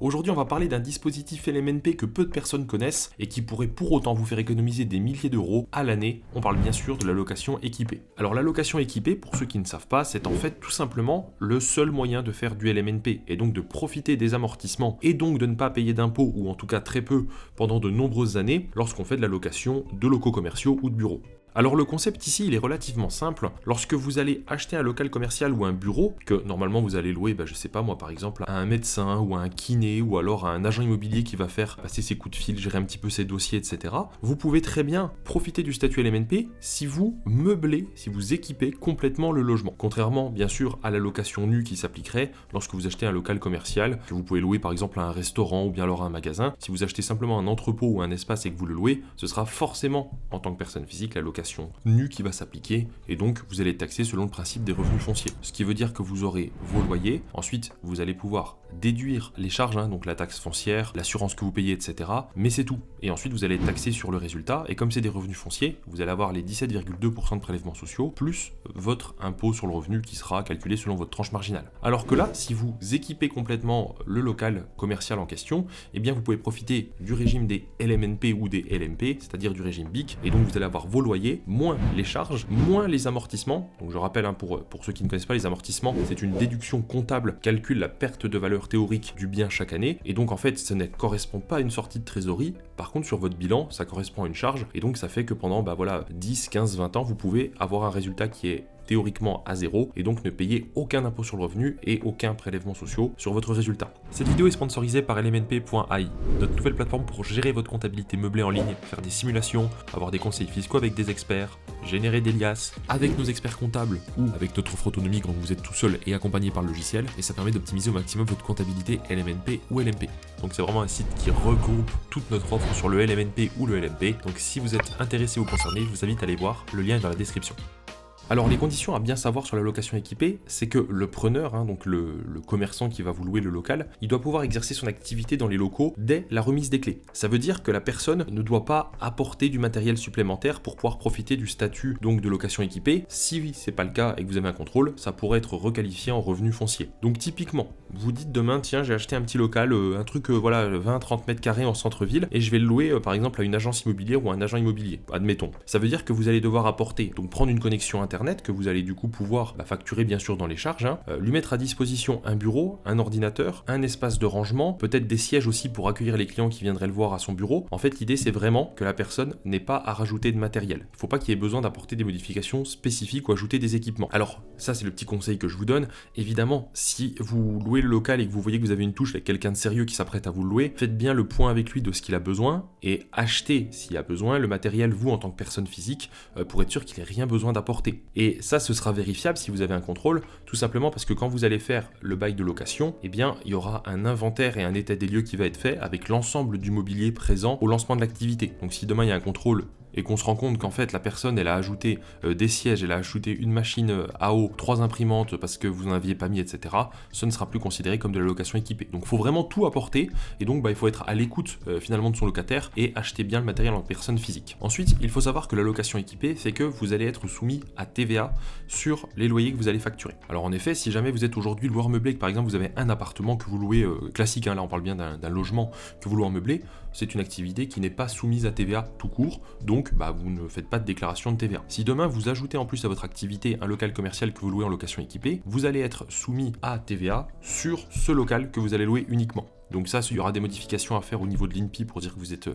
Aujourd'hui, on va parler d'un dispositif LMNP que peu de personnes connaissent et qui pourrait pour autant vous faire économiser des milliers d'euros à l'année. On parle bien sûr de la location équipée. Alors la location équipée, pour ceux qui ne savent pas, c'est en fait tout simplement le seul moyen de faire du LMNP et donc de profiter des amortissements et donc de ne pas payer d'impôts ou en tout cas très peu pendant de nombreuses années lorsqu'on fait de la location de locaux commerciaux ou de bureaux. Alors le concept ici, il est relativement simple. Lorsque vous allez acheter un local commercial ou un bureau, que normalement vous allez louer, je sais pas moi par exemple, à un médecin ou à un kiné ou alors à un agent immobilier qui va faire passer ses coups de fil, gérer un petit peu ses dossiers, etc. Vous pouvez très bien profiter du statut LMNP si vous meublez, si vous équipez complètement le logement. Contrairement bien sûr à la location nue qui s'appliquerait lorsque vous achetez un local commercial, que vous pouvez louer par exemple à un restaurant ou bien alors à un magasin. Si vous achetez simplement un entrepôt ou un espace et que vous le louez, ce sera forcément en tant que personne physique la location nue qui va s'appliquer et donc vous allez être taxé selon le principe des revenus fonciers. Ce qui veut dire que vous aurez vos loyers, ensuite vous allez pouvoir déduire les charges, donc la taxe foncière, l'assurance que vous payez, etc. Mais c'est tout. Et ensuite vous allez être taxé sur le résultat et comme c'est des revenus fonciers, vous allez avoir les 17,2% de prélèvements sociaux plus votre impôt sur le revenu qui sera calculé selon votre tranche marginale. Alors que là, si vous équipez complètement le local commercial en question, eh bien vous pouvez profiter du régime des LMNP ou des LMP, c'est-à-dire du régime BIC, et donc vous allez avoir vos loyers, moins les charges, moins les amortissements. Donc je rappelle, pour ceux qui ne connaissent pas, les amortissements, c'est une déduction comptable qui calcule la perte de valeur théorique du bien chaque année. Et donc en fait, ça ne correspond pas à une sortie de trésorerie. Par contre, sur votre bilan, ça correspond à une charge. Et donc ça fait que pendant 10, 15, 20 ans, vous pouvez avoir un résultat qui est théoriquement à zéro et donc ne payer aucun impôt sur le revenu et aucun prélèvement social sur votre résultat. Cette vidéo est sponsorisée par LMNP.ai, notre nouvelle plateforme pour gérer votre comptabilité meublée en ligne, faire des simulations, avoir des conseils fiscaux avec des experts, générer des liasses avec nos experts comptables ou avec notre offre autonomie quand vous êtes tout seul et accompagné par le logiciel, et ça permet d'optimiser au maximum votre comptabilité LMNP ou LMP. Donc c'est vraiment un site qui regroupe toute notre offre sur le LMNP ou le LMP. Donc si vous êtes intéressé ou concerné, je vous invite à aller voir, le lien est dans la description. Alors les conditions à bien savoir sur la location équipée, c'est que le preneur, donc le commerçant qui va vous louer le local, il doit pouvoir exercer son activité dans les locaux dès la remise des clés. Ça veut dire que la personne ne doit pas apporter du matériel supplémentaire pour pouvoir profiter du statut donc de location équipée. Si c'est pas le cas et que vous avez un contrôle, ça pourrait être requalifié en revenu foncier. Donc typiquement, vous dites demain, tiens, j'ai acheté un petit local, un truc 20-30 mètres carrés en centre-ville et je vais le louer par exemple à une agence immobilière ou un agent immobilier, admettons. Ça veut dire que vous allez devoir apporter, donc prendre une connexion internet que vous allez du coup pouvoir facturer bien sûr dans les charges, lui mettre à disposition un bureau, un ordinateur, un espace de rangement, peut-être des sièges aussi pour accueillir les clients qui viendraient le voir à son bureau. En fait, l'idée c'est vraiment que la personne n'ait pas à rajouter de matériel. Il ne faut pas qu'il y ait besoin d'apporter des modifications spécifiques ou ajouter des équipements. Alors ça c'est le petit conseil que je vous donne. Évidemment, si vous louez le local et que vous voyez que vous avez une touche avec quelqu'un de sérieux qui s'apprête à vous le louer, faites bien le point avec lui de ce qu'il a besoin et achetez s'il y a besoin le matériel vous en tant que personne physique pour être sûr qu'il n'ait rien besoin d'apporter. Et ça, ce sera vérifiable si vous avez un contrôle, tout simplement parce que quand vous allez faire le bail de location, eh bien, il y aura un inventaire et un état des lieux qui va être fait avec l'ensemble du mobilier présent au lancement de l'activité. Donc si demain il y a un contrôle et qu'on se rend compte qu'en fait la personne elle a ajouté des sièges, elle a ajouté une machine à eau, 3 imprimantes parce que vous n'en aviez pas mis, etc., ce ne sera plus considéré comme de la location équipée. Donc il faut vraiment tout apporter et donc il faut être à l'écoute finalement de son locataire et acheter bien le matériel en personne physique. Ensuite, il faut savoir que la location équipée, c'est que vous allez être soumis à TVA sur les loyers que vous allez facturer. Alors en effet, si jamais vous êtes aujourd'hui loueur meublé, que par exemple vous avez un appartement que vous louez classique, là on parle bien d'un logement que vous louez en meublé, c'est une activité qui n'est pas soumise à TVA tout court, donc vous ne faites pas de déclaration de TVA. Si demain vous ajoutez en plus à votre activité un local commercial que vous louez en location équipée, vous allez être soumis à TVA sur ce local que vous allez louer uniquement. Donc ça, il y aura des modifications à faire au niveau de l'INPI pour dire que vous êtes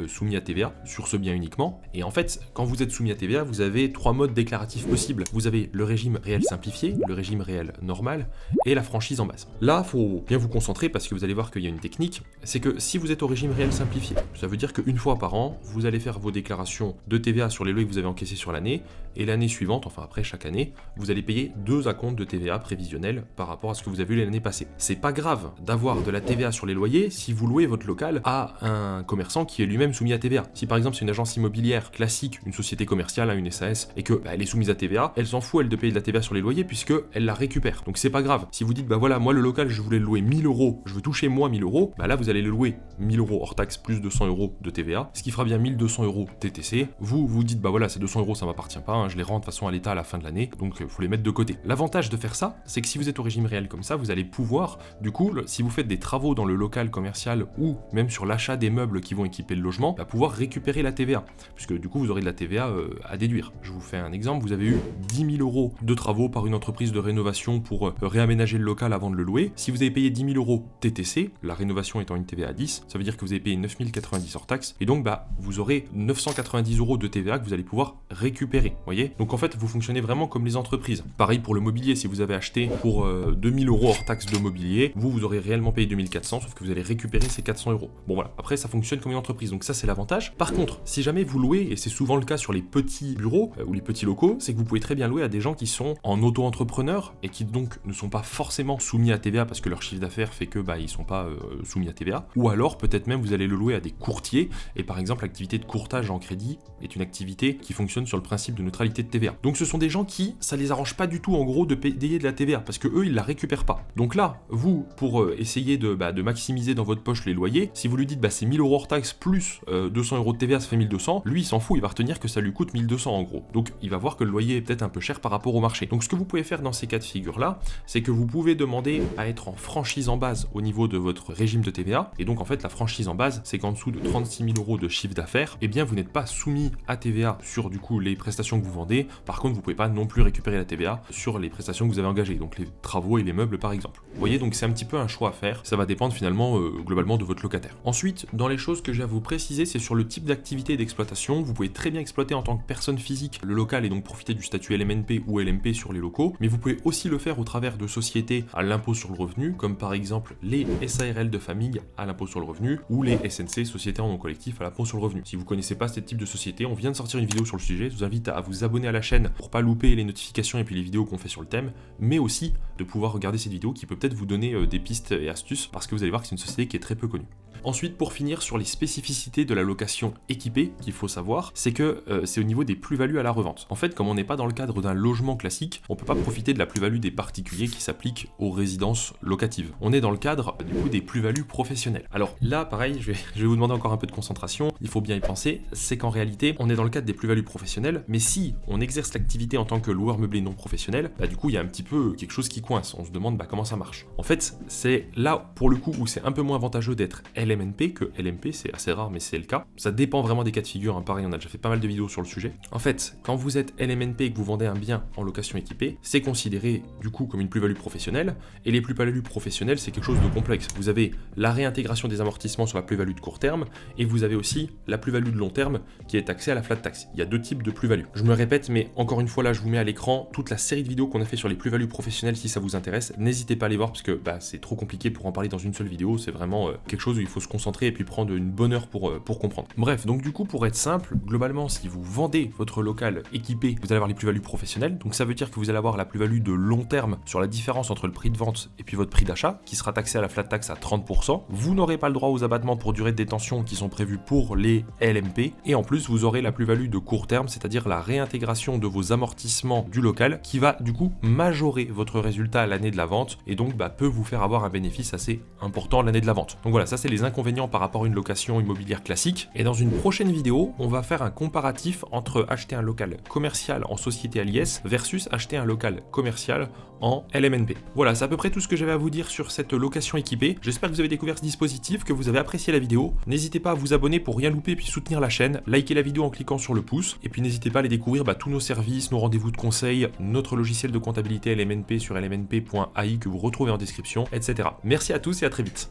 soumis à TVA sur ce bien uniquement. Et en fait, quand vous êtes soumis à TVA, vous avez 3 modes déclaratifs possibles. Vous avez le régime réel simplifié, le régime réel normal et la franchise en base. Là, il faut bien vous concentrer parce que vous allez voir qu'il y a une technique. C'est que si vous êtes au régime réel simplifié, ça veut dire qu'une fois par an, vous allez faire vos déclarations de TVA sur les loyers que vous avez encaissés sur l'année et l'année suivante, enfin après chaque année, vous allez payer 2 acomptes de TVA prévisionnels par rapport à ce que vous avez eu l'année passée. C'est pas grave d'avoir de la TVA sur les loyers si vous louez votre local à un commerçant qui est lui-même soumis à TVA. Si par exemple c'est une agence immobilière classique, une société commerciale, une SAS, et que elle est soumise à TVA, elle s'en fout elle de payer de la TVA sur les loyers puisque elle la récupère. Donc c'est pas grave. Si vous dites moi le local je voulais le louer 1000 euros, je veux toucher moi 1000 euros, là vous allez le louer 1000 € hors taxe plus 200 € de TVA, ce qui fera bien 1200 € TTC. Vous vous dites bah voilà, ces 200 € ça m'appartient pas, hein, je les rends de toute façon à l'État à la fin de l'année, donc il faut les mettre de côté. L'avantage de faire ça, c'est que si vous êtes au régime réel comme ça, vous allez pouvoir, du coup, si vous faites des travaux dans le local commercial ou même sur l'achat des meubles qui vont équiper le logement, pouvoir récupérer la TVA, puisque du coup vous aurez de la TVA à déduire. Je vous fais un exemple, vous avez eu 10 000 € de travaux par une entreprise de rénovation pour réaménager le local avant de le louer. Si vous avez payé 10 000 € TTC, la rénovation étant une TVA à 10, ça veut dire que vous avez payé 9 090 hors taxe, et donc vous aurez 990 € de TVA que vous allez pouvoir récupérer, voyez. Donc en fait, vous fonctionnez vraiment comme les entreprises. Pareil pour le mobilier, si vous avez acheté pour 2000 € hors taxe de mobilier, vous aurez réellement payé 2400, sauf que vous allez récupérer ces 400 €. Bon voilà, après ça fonctionne comme une entreprise, donc ça c'est l'avantage. Par contre, si jamais vous louez, et c'est souvent le cas sur les petits bureaux ou les petits locaux, c'est que vous pouvez très bien louer à des gens qui sont en auto-entrepreneur et qui donc ne sont pas forcément soumis à TVA parce que leur chiffre d'affaires fait que ils sont pas soumis à TVA. Ou alors peut-être même vous allez le louer à des courtiers, et par exemple l'activité de courtage en crédit est une activité qui fonctionne sur le principe de neutralité de TVA. Donc ce sont des gens qui, ça les arrange pas du tout en gros de payer de la TVA parce que eux ils la récupèrent pas. Donc là, vous, pour essayer de maximiser dans votre poche les loyers, si vous lui dites c'est 1000 € hors taxe plus 200 € de TVA, ça fait 1200, lui il s'en fout, il va retenir que ça lui coûte 1200 en gros. Donc il va voir que le loyer est peut-être un peu cher par rapport au marché. Donc ce que vous pouvez faire dans ces cas de figure là, c'est que vous pouvez demander à être en franchise en base au niveau de votre régime de TVA, et donc en fait la franchise en base, c'est qu'en dessous de 36 000 € de chiffre d'affaires, eh bien vous n'êtes pas soumis à TVA sur du coup les prestations que vous vendez. Par contre, vous pouvez pas non plus récupérer la TVA sur les prestations que vous avez engagées, donc les travaux et les meubles par exemple. Vous voyez, donc c'est un petit peu un choix à faire, ça va dépendre finalement globalement de votre locataire. Ensuite, dans les choses que j'ai à vous préciser, c'est sur le type d'activité et d'exploitation. Vous pouvez très bien exploiter en tant que personne physique le local et donc profiter du statut LMNP ou LMP sur les locaux, mais vous pouvez aussi le faire au travers de sociétés à l'impôt sur le revenu, comme par exemple les SARL de famille à l'impôt sur le revenu ou les SNC, sociétés en nom collectif à l'impôt sur le revenu. Si vous connaissez pas ce type de société, on vient de sortir une vidéo sur le sujet, je vous invite à vous abonner à la chaîne pour pas louper les notifications et puis les vidéos qu'on fait sur le thème, mais aussi de pouvoir regarder cette vidéo qui peut peut-être vous donner des pistes et astuces parce que vous allez voir que c'est une société qui est très peu connue. Ensuite, pour finir sur les spécificités de la location équipée qu'il faut savoir, c'est que c'est au niveau des plus-values à la revente. En fait, comme on n'est pas dans le cadre d'un logement classique, on ne peut pas profiter de la plus-value des particuliers qui s'applique aux résidences locatives. On est dans le cadre du coup des plus-values professionnelles. Alors là, pareil, je vais vous demander encore un peu de concentration, il faut bien y penser, c'est qu'en réalité, on est dans le cadre des plus-values professionnelles, mais si on exerce l'activité en tant que loueur meublé non professionnel, du coup, il y a un petit peu quelque chose qui coince, on se demande comment ça marche. En fait, c'est là, pour le coup, où c'est un peu moins avantageux d'être LMNP que LMP, c'est assez rare mais c'est le cas. Ça dépend vraiment des cas de figure, pareil on a déjà fait pas mal de vidéos sur le sujet. En fait, quand vous êtes LMNP et que vous vendez un bien en location équipée, c'est considéré du coup comme une plus-value professionnelle, et les plus-values professionnelles c'est quelque chose de complexe. Vous avez la réintégration des amortissements sur la plus-value de court terme, et vous avez aussi la plus-value de long terme qui est taxée à la flat tax. Il y a deux types de plus-value. Je me répète, mais encore une fois là je vous mets à l'écran toute la série de vidéos qu'on a fait sur les plus-values professionnelles si ça vous intéresse. N'hésitez pas à les voir parce que c'est trop compliqué pour en parler dans une seule vidéo, c'est vraiment quelque chose où il faut se concentrer et puis prendre une bonne heure pour comprendre. Bref, donc du coup pour être simple, globalement si vous vendez votre local équipé, vous allez avoir les plus-values professionnelles, donc ça veut dire que vous allez avoir la plus-value de long terme sur la différence entre le prix de vente et puis votre prix d'achat, qui sera taxé à la flat tax à 30%. Vous n'aurez pas le droit aux abattements pour durée de détention qui sont prévus pour les LMP, et en plus vous aurez la plus-value de court terme, c'est-à-dire la réintégration de vos amortissements du local, qui va du coup majorer votre résultat à l'année de la vente, et donc peut vous faire avoir un bénéfice assez important l'année de la vente. Donc voilà, ça c'est les inconvénients par rapport à une location immobilière classique, et dans une prochaine vidéo, on va faire un comparatif entre acheter un local commercial en société à l'IS versus acheter un local commercial en LMNP. Voilà, c'est à peu près tout ce que j'avais à vous dire sur cette location équipée. J'espère que vous avez découvert ce dispositif, que vous avez apprécié la vidéo. N'hésitez pas à vous abonner pour rien louper et puis soutenir la chaîne, likez la vidéo en cliquant sur le pouce, et puis n'hésitez pas à aller découvrir tous nos services, nos rendez-vous de conseil, notre logiciel de comptabilité LMNP sur lmnp.ai que vous retrouvez en description, etc. Merci à tous et à très vite.